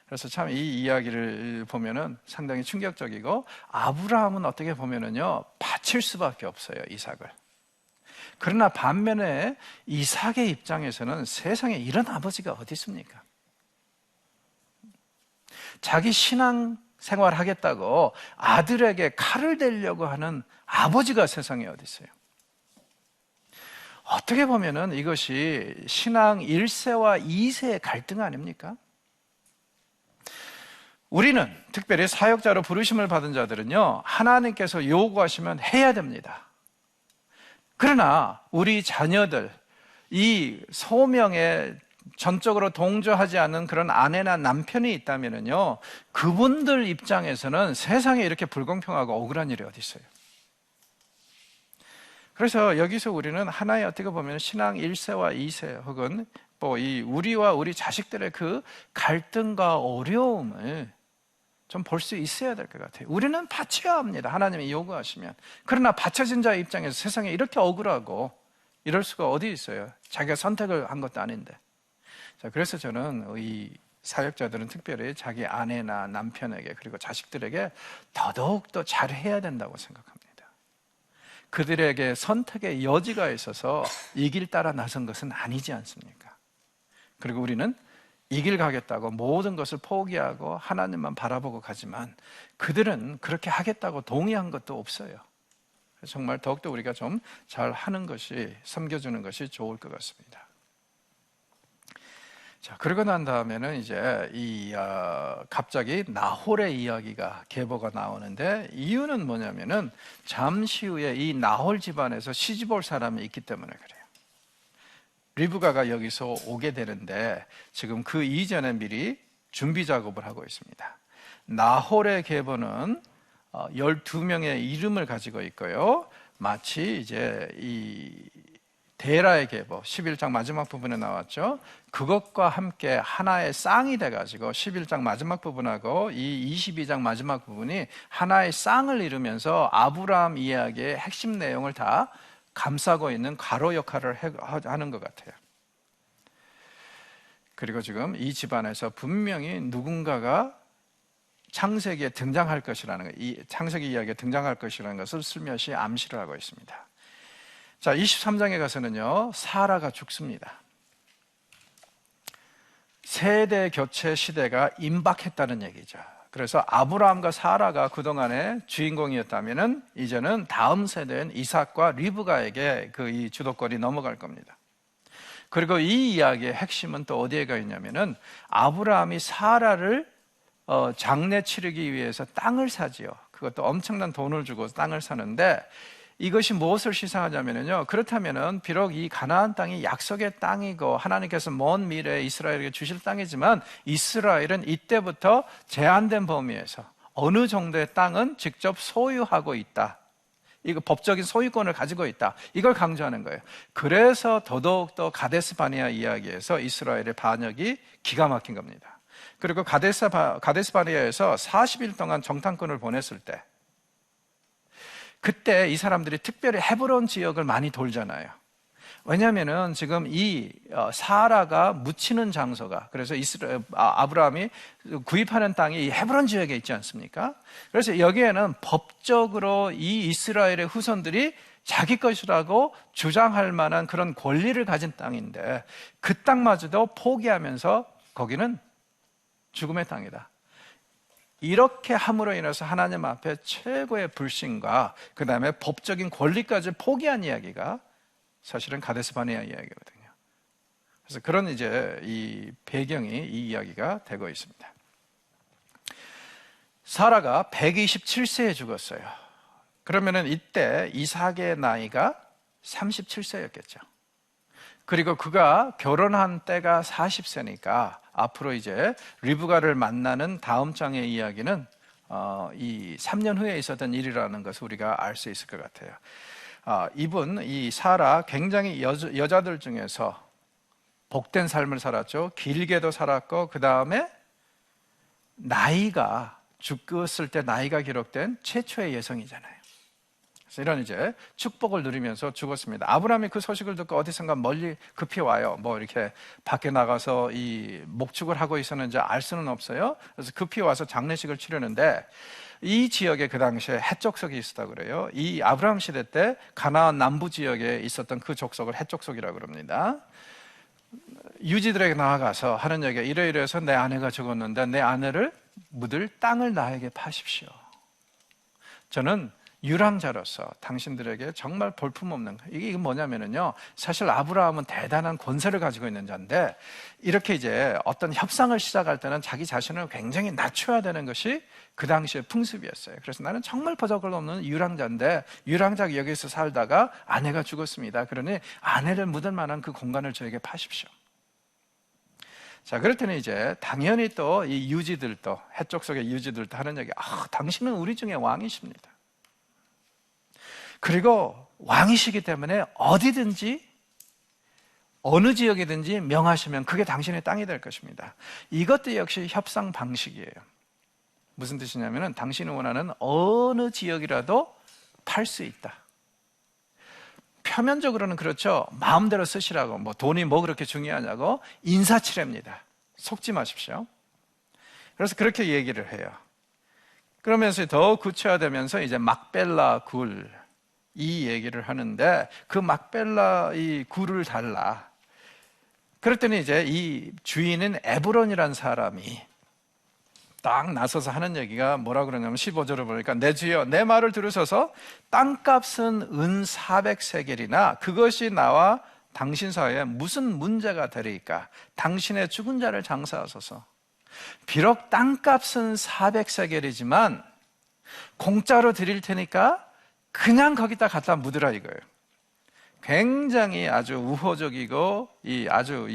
[SPEAKER 1] 그래서 참 이 이야기를 보면은 상당히 충격적이고, 아브라함은 어떻게 보면은요, 바칠 수밖에 없어요, 이삭을. 그러나 반면에 이삭의 입장에서는 세상에 이런 아버지가 어디 있습니까? 자기 신앙 생활 하겠다고 아들에게 칼을 대려고 하는 아버지가 세상에 어디 있어요? 어떻게 보면은 이것이 신앙 1세와 2세의 갈등 아닙니까? 우리는 특별히 사역자로 부르심을 받은 자들은요, 하나님께서 요구하시면 해야 됩니다. 그러나 우리 자녀들, 이 소명에 전적으로 동조하지 않는 그런 아내나 남편이 있다면요, 그분들 입장에서는 세상에 이렇게 불공평하고 억울한 일이 어디 있어요? 그래서 여기서 우리는 하나의 어떻게 보면 신앙 1세와 2세 혹은 뭐 이 우리와 우리 자식들의 그 갈등과 어려움을 좀 볼 수 있어야 될 것 같아요. 우리는 바쳐야 합니다, 하나님이 요구하시면. 그러나 바쳐진 자의 입장에서 세상에 이렇게 억울하고 이럴 수가 어디 있어요? 자기가 선택을 한 것도 아닌데. 자, 그래서 저는 이 사역자들은 특별히 자기 아내나 남편에게 그리고 자식들에게 더더욱 더 잘해야 된다고 생각합니다. 그들에게 선택의 여지가 있어서 이 길 따라 나선 것은 아니지 않습니까? 그리고 우리는 이 길 가겠다고 모든 것을 포기하고 하나님만 바라보고 가지만 그들은 그렇게 하겠다고 동의한 것도 없어요. 정말 더욱더 우리가 좀 잘 하는 것이, 섬겨주는 것이 좋을 것 같습니다. 자, 그러고 난 다음에는 이제 갑자기 나홀의 이야기가 계보가 나오는데, 이유는 뭐냐면은 잠시 후에 이 나홀 집안에서 시집 올 사람이 있기 때문에 그래요. 리브가가 여기서 오게 되는데 지금 그 이전에 미리 준비 작업을 하고 있습니다. 나홀의 계보는 12명의 이름을 가지고 있고요. 마치 이제 이 데라의 계보 11장 마지막 부분에 나왔죠. 그것과 함께 하나의 쌍이 돼가지고 11장 마지막 부분하고 이 22장 마지막 부분이 하나의 쌍을 이루면서 아브라함 이야기의 핵심 내용을 다 감싸고 있는 괄호 역할을 하는 것 같아요. 그리고 지금 이 집안에서 분명히 누군가가 창세기에 등장할 것이라는 것, 이 창세기 이야기에 등장할 것이라는 것을 슬며시 암시를 하고 있습니다. 자, 23장에 가서는요, 사라가 죽습니다. 세대 교체 시대가 임박했다는 얘기죠. 그래서 아브라함과 사라가 그동안의 주인공이었다면은 이제는 다음 세대인 이삭과 리브가에게 이 주도권이 넘어갈 겁니다. 그리고 이 이야기의 핵심은 또 어디에 있냐면은 아브라함이 사라를 장례 치르기 위해서 땅을 사지요. 그것도 엄청난 돈을 주고 땅을 사는데 이것이 무엇을 시사하냐면요. 그렇다면은 비록 이 가나안 땅이 약속의 땅이고 하나님께서 먼 미래에 이스라엘에게 주실 땅이지만 이스라엘은 이때부터 제한된 범위에서 어느 정도의 땅은 직접 소유하고 있다. 이거 법적인 소유권을 가지고 있다. 이걸 강조하는 거예요. 그래서 더더욱더 가데스 바네아 이야기에서 이스라엘의 반역이 기가 막힌 겁니다. 그리고 가데스 바네아에서 40일 동안 정탐꾼을 보냈을 때 그때 이 사람들이 특별히 헤브론 지역을 많이 돌잖아요. 왜냐하면은 지금 이 사라가 묻히는 장소가 그래서 아브라함이 구입하는 땅이 이 헤브론 지역에 있지 않습니까? 그래서 여기에는 법적으로 이 이스라엘의 후손들이 자기 것이라고 주장할 만한 그런 권리를 가진 땅인데 그 땅마저도 포기하면서 거기는 죽음의 땅이다. 이렇게 함으로 인해서 하나님 앞에 최고의 불신과 그 다음에 법적인 권리까지 포기한 이야기가 사실은 가데스 바네아 이야기거든요. 그래서 그런 이제 이 배경이 이 이야기가 되고 있습니다. 사라가 127세에 죽었어요. 그러면은 이때 이삭의 나이가 37세였겠죠. 그리고 그가 결혼한 때가 40세니까 앞으로 이제 리브가를 만나는 다음 장의 이야기는 이 3년 후에 있었던 일이라는 것을 우리가 알 수 있을 것 같아요. 이 사라 굉장히 여자들 중에서 복된 삶을 살았죠. 길게도 살았고 그 다음에 나이가 죽었을 때 나이가 기록된 최초의 여성이잖아요. 그래서 이런 이제 축복을 누리면서 죽었습니다. 아브라함이 그 소식을 듣고 어디선가 멀리 급히 와요. 뭐 이렇게 밖에 나가서 이 목축을 하고 있었는지 알 수는 없어요. 그래서 급히 와서 장례식을 치르는데 이 지역에 그 당시에 헷족속이 있었다고 그래요. 이 아브라함 시대 때 가나안 남부 지역에 있었던 그 족속을 헷족속이라고 그럽니다. 유지들에게 나아가서 하는 얘기가 이러이러해서 내 아내가 죽었는데 내 아내를 묻을 땅을 나에게 파십시오. 저는 유랑자로서 당신들에게 정말 볼품없는 이게 뭐냐면요, 사실 아브라함은 대단한 권세를 가지고 있는 자인데 이렇게 이제 어떤 협상을 시작할 때는 자기 자신을 굉장히 낮춰야 되는 것이 그 당시의 풍습이었어요. 그래서 나는 정말 버저글없는 유랑자인데 유랑자 여기서 살다가 아내가 죽었습니다. 그러니 아내를 묻을 만한 그 공간을 저에게 파십시오. 자, 그럴 때는 이제 당연히 또 이 유지들도 해쪽 속의 유지들도 하는 얘기, 당신은 우리 중에 왕이십니다. 그리고 왕이시기 때문에 어디든지 어느 지역이든지 명하시면 그게 당신의 땅이 될 것입니다. 이것도 역시 협상 방식이에요. 무슨 뜻이냐면 당신이 원하는 어느 지역이라도 팔 수 있다. 표면적으로는 그렇죠. 마음대로 쓰시라고, 뭐 돈이 뭐 그렇게 중요하냐고, 인사치레입니다. 속지 마십시오. 그래서 그렇게 얘기를 해요. 그러면서 더 구체화되면서 이제 막벨라 굴, 이 얘기를 하는데 그 막벨라 이 굴을 달라. 그랬더니 이제 이 주인인 에브론이라는 사람이 딱 나서서 하는 얘기가 뭐라 그러냐면 15절을 보니까 내 주여 내 말을 들으셔서 땅값은 은 400세겔이나 그것이 나와 당신 사이에 무슨 문제가 되리까? 당신의 죽은 자를 장사하소서. 비록 땅값은 400세겔이지만 공짜로 드릴 테니까 그냥 거기다 갖다 묻으라 이거예요. 굉장히 아주 우호적이고 아주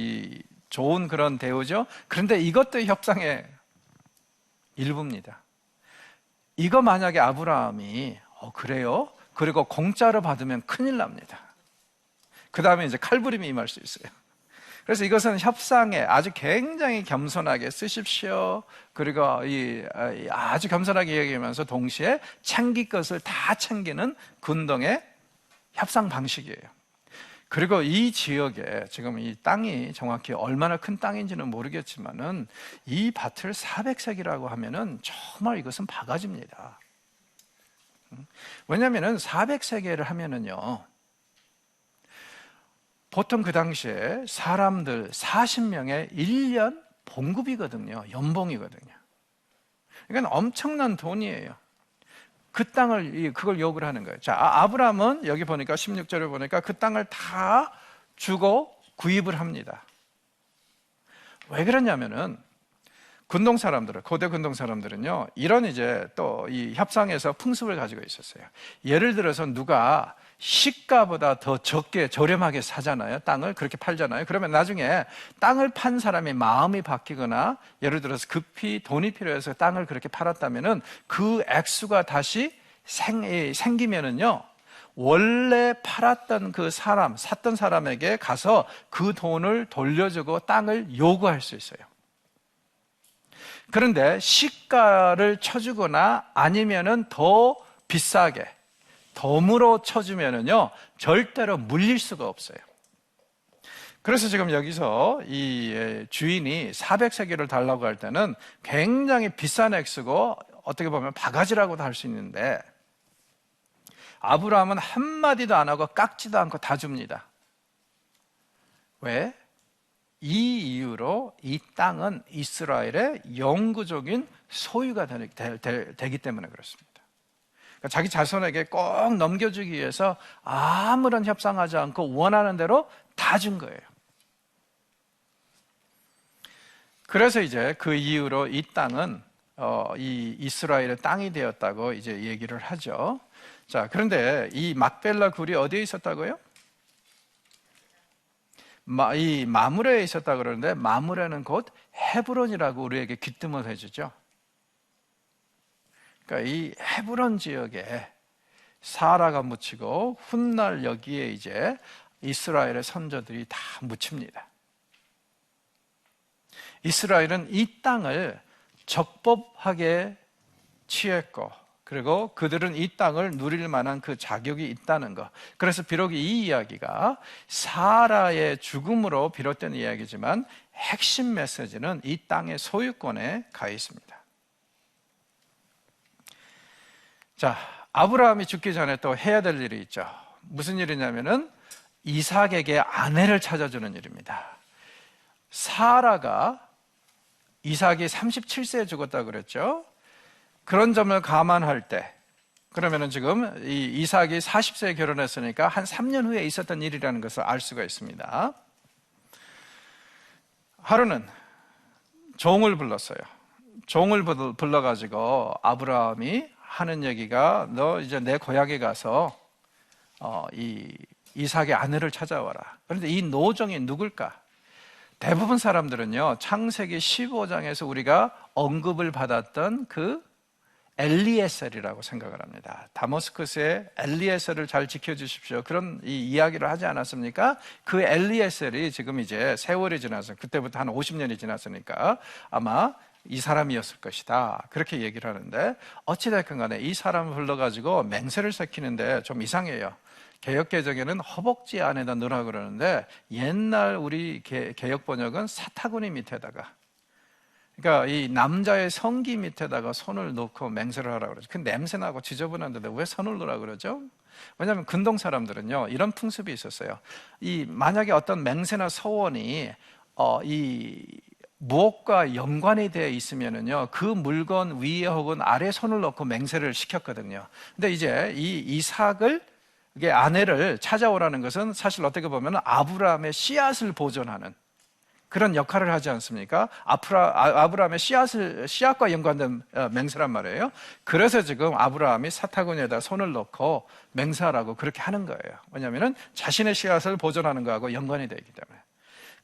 [SPEAKER 1] 좋은 그런 대우죠. 그런데 이것도 협상의 일부입니다. 이거 만약에 아브라함이 그래요? 그리고 공짜로 받으면 큰일 납니다. 그 다음에 이제 칼부림이 임할 수 있어요. 그래서 이것은 협상에 아주 굉장히 겸손하게 쓰십시오. 그리고 아주 겸손하게 얘기하면서 동시에 챙길 것을 다 챙기는 군동의 협상 방식이에요. 그리고 이 지역에 지금 이 땅이 정확히 얼마나 큰 땅인지는 모르겠지만은 이 밭을 400세기라고 하면은 정말 이것은 바가지입니다. 왜냐하면은 400세계를 하면은요, 보통 그 당시에 사람들 40명의 1년 봉급이거든요. 연봉이거든요. 그러니까 엄청난 돈이에요. 그 땅을, 그걸 요구를 하는 거예요. 자, 아브라함은 여기 보니까 16절을 보니까 그 땅을 다 주고 구입을 합니다. 왜 그러냐면은 군동 사람들은, 고대 군동 사람들은요, 이런 이제 또 이 협상에서 풍습을 가지고 있었어요. 예를 들어서 누가 시가보다 더 적게 저렴하게 사잖아요. 땅을 그렇게 팔잖아요. 그러면 나중에 땅을 판 사람이 마음이 바뀌거나 예를 들어서 급히 돈이 필요해서 땅을 그렇게 팔았다면은 그 액수가 다시 생기면은요, 원래 팔았던 그 사람, 샀던 사람에게 가서 그 돈을 돌려주고 땅을 요구할 수 있어요. 그런데 시가를 쳐주거나 아니면은 더 비싸게 덤으로 쳐주면은요, 절대로 물릴 수가 없어요. 그래서 지금 여기서 이 주인이 400세겔을 달라고 할 때는 굉장히 비싼 액수고 어떻게 보면 바가지라고도 할 수 있는데, 아브라함은 한마디도 안 하고 깎지도 않고 다 줍니다. 왜? 이 이유로 이 땅은 이스라엘의 영구적인 소유가 되기 때문에 그렇습니다. 그러니까 자기 자손에게 꼭 넘겨주기 위해서 아무런 협상하지 않고 원하는 대로 다 준 거예요. 그래서 이제 그 이후로 이 땅은 이 이스라엘의 땅이 되었다고 이제 얘기를 하죠. 자, 그런데 이 막벨라 굴이 어디에 있었다고요? 이 마므레에 있었다고 그러는데, 마므레는 곧 헤브론이라고 우리에게 귀뜸을 해주죠. 그러니까 이 헤브론 지역에 사라가 묻히고 훗날 여기에 이제 이스라엘의 선조들이 다 묻힙니다. 이스라엘은 이 땅을 적법하게 취했고, 그리고 그들은 이 땅을 누릴 만한 그 자격이 있다는 것. 그래서 비록 이 이야기가 사라의 죽음으로 비롯된 이야기지만 핵심 메시지는 이 땅의 소유권에 가 있습니다. 자, 아브라함이 죽기 전에 또 해야 될 일이 있죠. 무슨 일이냐면은 이삭에게 아내를 찾아주는 일입니다. 사라가 이삭이 37세에 죽었다고 그랬죠. 그런 점을 감안할 때, 그러면은 지금 이 이삭이 40세에 결혼했으니까 한 3년 후에 있었던 일이라는 것을 알 수가 있습니다. 하루는 종을 불렀어요. 종을 불러가지고 아브라함이 하는 얘기가, 너 이제 내 고향에 가서 이 이삭의 아내를 찾아와라. 그런데 이 노종이 누굴까? 대부분 사람들은요, 창세기 15장에서 우리가 언급을 받았던 그 엘리에셀이라고 생각을 합니다. 다메스커스의 엘리에셀을 잘 지켜주십시오, 그런 이 이야기를 하지 않았습니까? 그 엘리에셀이 지금 이제 세월이 지나서, 그때부터 한 50년이 지났으니까 아마 이 사람이었을 것이다, 그렇게 얘기를 하는데, 어찌됐건 간에 이 사람을 불러가지고 맹세를 새기는데 좀 이상해요. 개역개정에는 허벅지 안에다 넣으라고 그러는데, 옛날 우리 개역 번역은 사타구니 밑에다가, 그러니까 이 남자의 성기 밑에다가 손을 놓고 맹세를 하라고 그러죠. 그 냄새나고 지저분한데 왜 손을 놓으라고 그러죠? 왜냐하면 근동 사람들은요, 이런 풍습이 있었어요. 이 만약에 어떤 맹세나 서원이 이 무엇과 연관이 되어 있으면은요, 그 물건 위에 혹은 아래 손을 놓고 맹세를 시켰거든요. 근데 이제 이 이삭을, 이게 아내를 찾아오라는 것은 사실 어떻게 보면 아브라함의 씨앗을 보존하는 그런 역할을 하지 않습니까? 아브라함의 씨앗과 연관된 맹세란 말이에요. 그래서 지금 아브라함이 사타구니에다 손을 넣고 맹세하라고 그렇게 하는 거예요. 왜냐하면 자신의 씨앗을 보존하는 거하고 연관이 되기 때문에.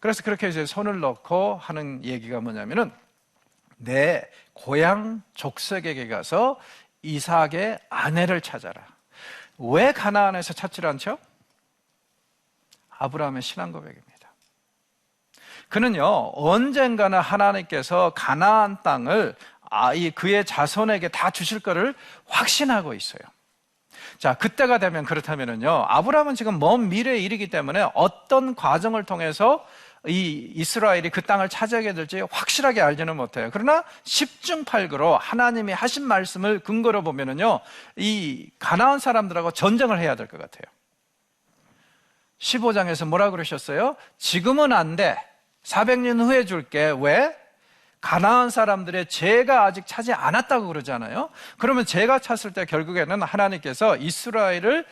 [SPEAKER 1] 그래서 그렇게 이제 손을 넣고 하는 얘기가 뭐냐면은, 내 고향 족속에게 가서 이삭의 아내를 찾아라. 왜 가나안에서 찾질 않죠? 아브라함의 신앙 고백입니다. 그는요, 언젠가는 하나님께서 가나안 땅을 그의 자손에게 다 주실 것을 확신하고 있어요. 자, 그때가 되면, 그렇다면은요, 아브라함은 지금 먼 미래에 이르기 때문에 어떤 과정을 통해서 이 이스라엘이 그 땅을 차지하게 될지 확실하게 알지는 못해요. 그러나 10중 8구로 하나님이 하신 말씀을 근거로 보면은요, 이 가나안 사람들하고 전쟁을 해야 될 것 같아요. 15장에서 뭐라 그러셨어요? 지금은 안 돼. 400년 후에 줄게. 왜? 가나안 사람들의 죄가 아직 차지 않았다고 그러잖아요. 그러면 죄가 찼을 때 결국에는 하나님께서 이스라엘을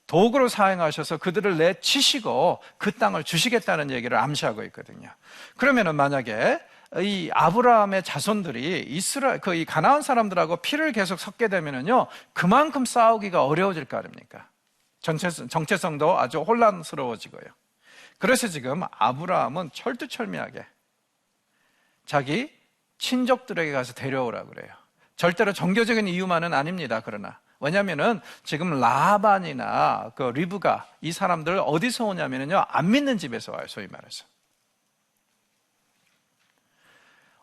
[SPEAKER 1] 도구로 사용하셔서 그들을 내치시고 그 땅을 주시겠다는 얘기를 암시하고 있거든요. 그러면은 만약에 이 아브라함의 자손들이 이 가나안 사람들하고 피를 계속 섞게 되면은요, 그만큼 싸우기가 어려워질 거 아닙니까? 정체성도 아주 혼란스러워지고요. 그래서 지금 아브라함은 철두철미하게 자기 친족들에게 가서 데려오라고 그래요. 절대로 종교적인 이유만은 아닙니다. 그러나 왜냐하면은 지금 라반이나 그 리브가 이 사람들 어디서 오냐면요, 안 믿는 집에서 와요. 소위 말해서.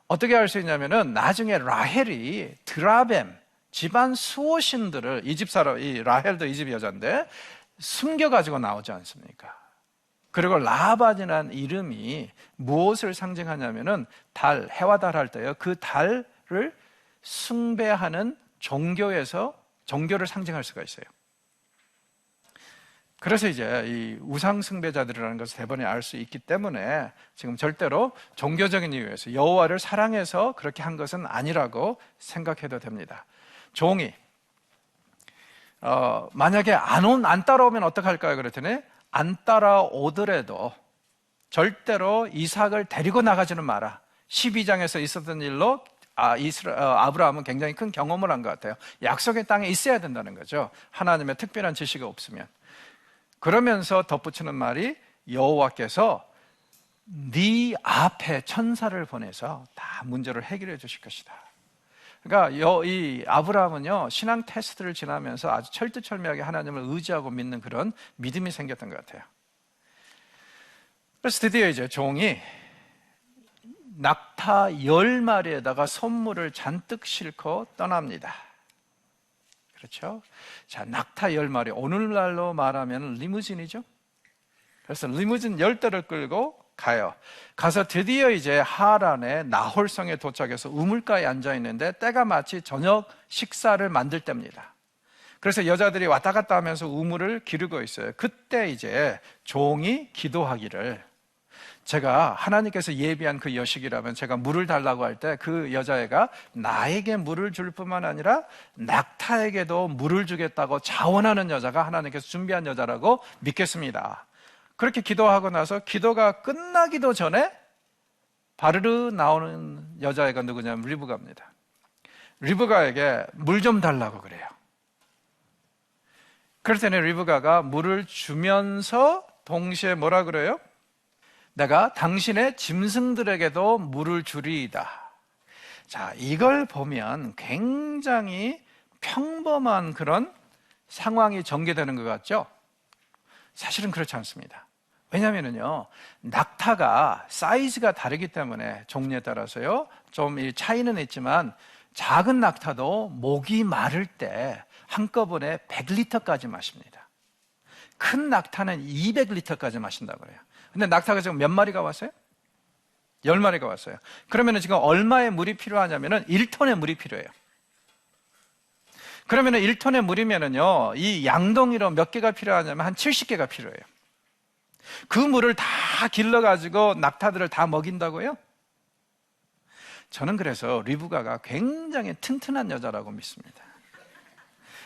[SPEAKER 1] 어떻게 알 수 있냐면은 나중에 라헬이 드라뱀 집안 수호신들을 이 집 사람, 이 라헬도 이 집 여자인데 숨겨가지고 나오지 않습니까? 그리고 라반이라는 이름이 무엇을 상징하냐면은 달, 해와 달 할 때요, 그 달을 숭배하는 종교를 상징할 수가 있어요. 그래서 이제 이 우상 숭배자들이라는 것을 대번에 알 수 있기 때문에 지금 절대로 종교적인 이유에서 여호와를 사랑해서 그렇게 한 것은 아니라고 생각해도 됩니다. 종이 만약에 안 따라오면 어떡할까요? 그랬더니 안 따라오더라도 절대로 이삭을 데리고 나가지는 마라. 12장에서 있었던 일로 아브라함은 굉장히 큰 경험을 한 것 같아요. 약속의 땅에 있어야 된다는 거죠. 하나님의 특별한 지시가 없으면. 그러면서 덧붙이는 말이 여호와께서 네 앞에 천사를 보내서 다 문제를 해결해 주실 것이다. 그러니까 이 아브라함은요, 신앙 테스트를 지나면서 아주 철두철미하게 하나님을 의지하고 믿는 그런 믿음이 생겼던 것 같아요. 그래서 드디어 이제 종이 낙타 10마리에다가 선물을 잔뜩 싣고 떠납니다. 그렇죠? 자, 낙타 10마리. 오늘날로 말하면 리무진이죠? 그래서 리무진 10대를 끌고 가요. 가서 드디어 이제 하란의 나홀성에 도착해서 우물가에 앉아 있는데 때가 마치 저녁 식사를 만들 때입니다. 그래서 여자들이 왔다 갔다 하면서 우물을 기르고 있어요. 그때 이제 종이 기도하기를, 제가 하나님께서 예비한 그 여식이라면 제가 물을 달라고 할 때 그 여자애가 나에게 물을 줄 뿐만 아니라 낙타에게도 물을 주겠다고 자원하는 여자가 하나님께서 준비한 여자라고 믿겠습니다. 그렇게 기도하고 나서 기도가 끝나기도 전에 바르르 나오는 여자애가 누구냐면 리브가입니다. 리브가에게 물 좀 달라고 그래요. 그럴 때는 리브가가 물을 주면서 동시에 뭐라 그래요? 내가 당신의 짐승들에게도 물을 주리이다. 자, 이걸 보면 굉장히 평범한 그런 상황이 전개되는 것 같죠? 사실은 그렇지 않습니다. 왜냐하면요, 낙타가 사이즈가 다르기 때문에 종류에 따라서요, 좀 차이는 있지만 작은 낙타도 목이 마를 때 한꺼번에 100리터까지 마십니다. 큰 낙타는 200리터까지 마신다고 그래요. 근데 낙타가 지금 몇 마리가 왔어요? 10마리가 왔어요. 그러면 지금 얼마의 물이 필요하냐면은 1톤의 물이 필요해요. 그러면은 1톤의 물이면은요, 이 양동이로 몇 개가 필요하냐면 한 70개가 필요해요. 그 물을 다 길러가지고 낙타들을 다 먹인다고요? 저는 그래서 리브가가 굉장히 튼튼한 여자라고 믿습니다.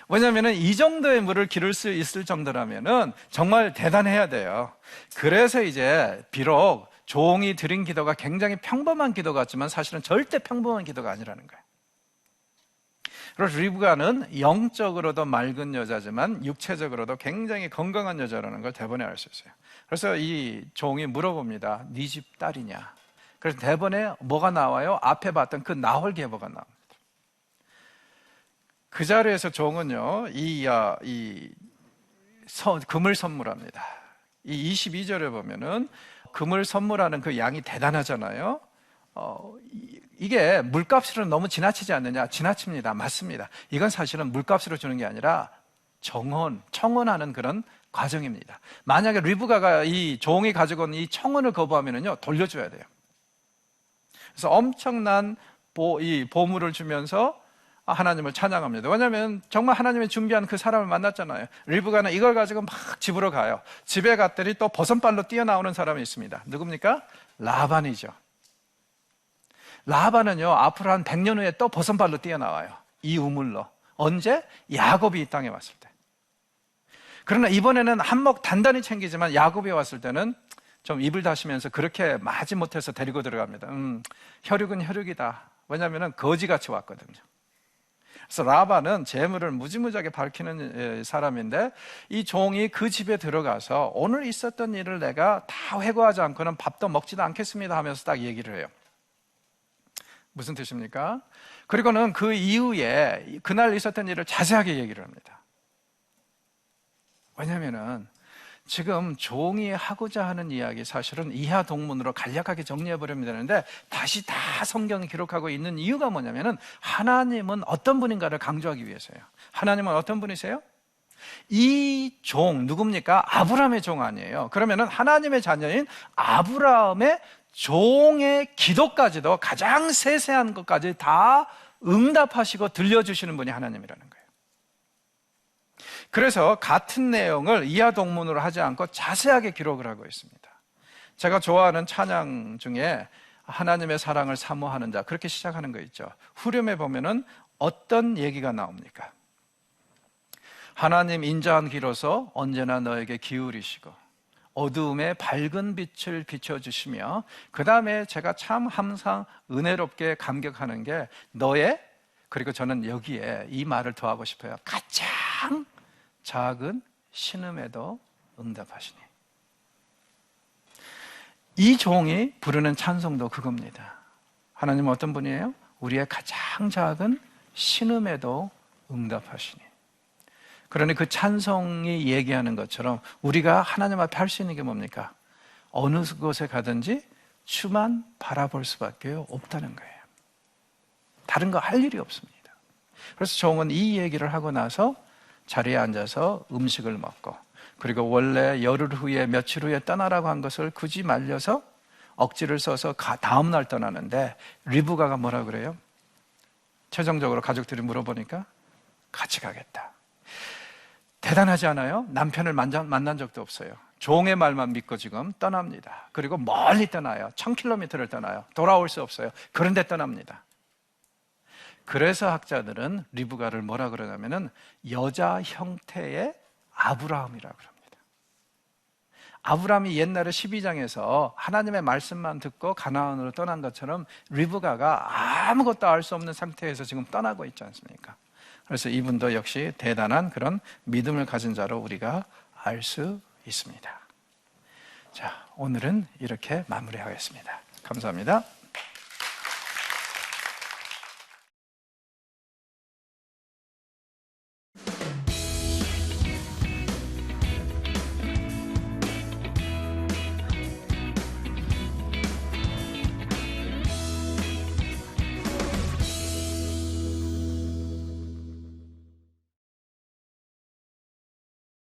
[SPEAKER 1] 왜냐하면 이 정도의 물을 기를 수 있을 정도라면 정말 대단해야 돼요. 그래서 이제 비록 종이 드린 기도가 굉장히 평범한 기도 같지만 사실은 절대 평범한 기도가 아니라는 거예요. 그래서 리브가는 영적으로도 맑은 여자지만 육체적으로도 굉장히 건강한 여자라는 걸 대번에 알 수 있어요. 그래서 이 종이 물어봅니다. 네 집 딸이냐? 그래서 대번에 뭐가 나와요? 앞에 봤던 그 나홀 계보가 나옵니다. 그 자리에서 종은요, 금을 선물합니다. 이 22절에 보면은 금을 선물하는 그 양이 대단하잖아요. 이게 물값으로는 너무 지나치지 않느냐? 지나칩니다. 맞습니다. 이건 사실은 물값으로 주는 게 아니라 청혼하는 그런 과정입니다. 만약에 리브가가 이 종이 가지고 온 이 청혼을 거부하면은요, 돌려줘야 돼요. 그래서 엄청난 보물을 주면서 하나님을 찬양합니다. 왜냐하면 정말 하나님이 준비한 그 사람을 만났잖아요. 리브가는 이걸 가지고 막 집으로 가요. 집에 갔더니 또 버선발로 뛰어나오는 사람이 있습니다. 누굽니까? 라반이죠. 라반은요, 앞으로 한 100년 후에 또 버선발로 뛰어나와요. 이 우물로. 언제? 야곱이 이 땅에 왔을 때. 그러나 이번에는 한몫 단단히 챙기지만 야곱이 왔을 때는 좀 입을 다시면서 그렇게 마지못해서 데리고 들어갑니다. 혈육은 혈육이다. 왜냐하면 거지같이 왔거든요. 그래서 라반은 재물을 무지무지하게 밝히는 사람인데 이 종이 그 집에 들어가서 오늘 있었던 일을 내가 다 회고하지 않고는 밥도 먹지도 않겠습니다 하면서 딱 얘기를 해요. 무슨 뜻입니까? 그리고는 그 이후에 그날 있었던 일을 자세하게 얘기를 합니다. 왜냐하면 지금 종이 하고자 하는 이야기 사실은 이하 동문으로 간략하게 정리해버리면 되는데 다시 다 성경이 기록하고 있는 이유가 뭐냐면은 하나님은 어떤 분인가를 강조하기 위해서예요. 하나님은 어떤 분이세요? 이 종 누굽니까? 아브라함의 종 아니에요. 그러면은 하나님의 자녀인 아브라함의 종의 기도까지도 가장 세세한 것까지 다 응답하시고 들려주시는 분이 하나님이라는 거예요. 그래서 같은 내용을 이하 동문으로 하지 않고 자세하게 기록을 하고 있습니다. 제가 좋아하는 찬양 중에 하나님의 사랑을 사모하는 자, 그렇게 시작하는 거 있죠. 후렴에 보면은 어떤 얘기가 나옵니까? 하나님 인자한 기로서 언제나 너에게 기울이시고 어두움에 밝은 빛을 비춰주시며, 그 다음에 제가 참 항상 은혜롭게 감격하는 게 너의, 그리고 저는 여기에 이 말을 더하고 싶어요. 가장 작은 신음에도 응답하시니. 이 종이 부르는 찬송도 그겁니다. 하나님은 어떤 분이에요? 우리의 가장 작은 신음에도 응답하시니. 그러니 그 찬송이 얘기하는 것처럼 우리가 하나님 앞에 할 수 있는 게 뭡니까? 어느 곳에 가든지 주만 바라볼 수밖에 없다는 거예요. 다른 거 할 일이 없습니다. 그래서 종은 이 얘기를 하고 나서 자리에 앉아서 음식을 먹고, 그리고 원래 열흘 후에 며칠 후에 떠나라고 한 것을 굳이 말려서 억지를 써서 다음 날 떠나는데, 리브가가 뭐라 그래요? 최종적으로 가족들이 물어보니까 같이 가겠다. 대단하지 않아요? 남편을 만난 적도 없어요. 종의 말만 믿고 지금 떠납니다. 그리고 멀리 떠나요. 1000km를 떠나요. 돌아올 수 없어요. 그런데 떠납니다. 그래서 학자들은 리브가를 뭐라 그러냐면은 여자 형태의 아브라함이라고 그럽니다. 아브라함이 옛날에 12장에서 하나님의 말씀만 듣고 가나안으로 떠난 것처럼 리브가가 아무것도 알 수 없는 상태에서 지금 떠나고 있지 않습니까? 그래서 이분도 역시 대단한 그런 믿음을 가진 자로 우리가 알 수 있습니다. 자, 오늘은 이렇게 마무리하겠습니다. 감사합니다.